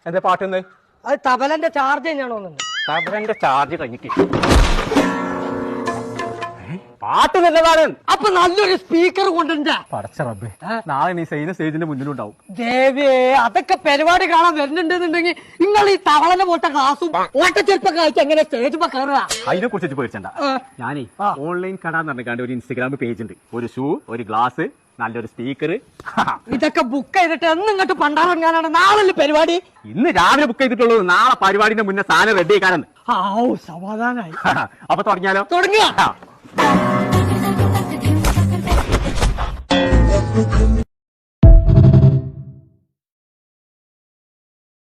എന്താ പാട്ടെന്ന്? അത് തബലന്റെ ചാർജ് തന്നെയാണോ? തബലന്റെ ചാർജ് കഴിഞ്ഞിട്ട് പാട്ട് നല്ലതാണ്. അപ്പൊ നല്ലൊരു സ്പീക്കർ കൊണ്ടുണ്ടാ. പടച്ച റബ്ബേ, നാളെ നീ സ്റ്റേജിന്റെ മുന്നിലുണ്ടാവും. ദേവേ, അതൊക്കെ പരിപാടി കാണാൻ വരുന്നുണ്ടെന്നുണ്ടെങ്കിൽ നിങ്ങൾ ഈ തവളനെ പോട്ട ക്ലാസും ഓട്ടച്ചെരുപ്പൊക്കെ അയച്ച് എങ്ങനെ സ്റ്റേജ് കയറുക? അതിനെ കുറിച്ച് പേടിച്ചണ്ട. ഞാനേ ഓൺലൈൻ കട എന്ന് പറഞ്ഞാണ്ട് ഒരു ഇൻസ്റ്റഗ്രാം പേജ് ഉണ്ട്. ഒരു ഷൂ, ഒരു ഗ്ലാസ്, നല്ലൊരു സ്പീക്കർ. ഇതൊക്കെ ബുക്ക് ചെയ്തിട്ട് എന്ന് ഇങ്ങോട്ട് പണ്ടാറങ്ങാനാണ് നാളെ പരിപാടി. ഇന്ന് രാവിലെ ബുക്ക് ചെയ്തിട്ടുള്ളൂ. നാളെ പരിപാടിന്റെ മുന്നേ സാധനം റെഡി ആക്കാനെന്ന്. സമാധാനായി. അപ്പൊ തുടങ്ങിയാലോ? തുടങ്ങിയ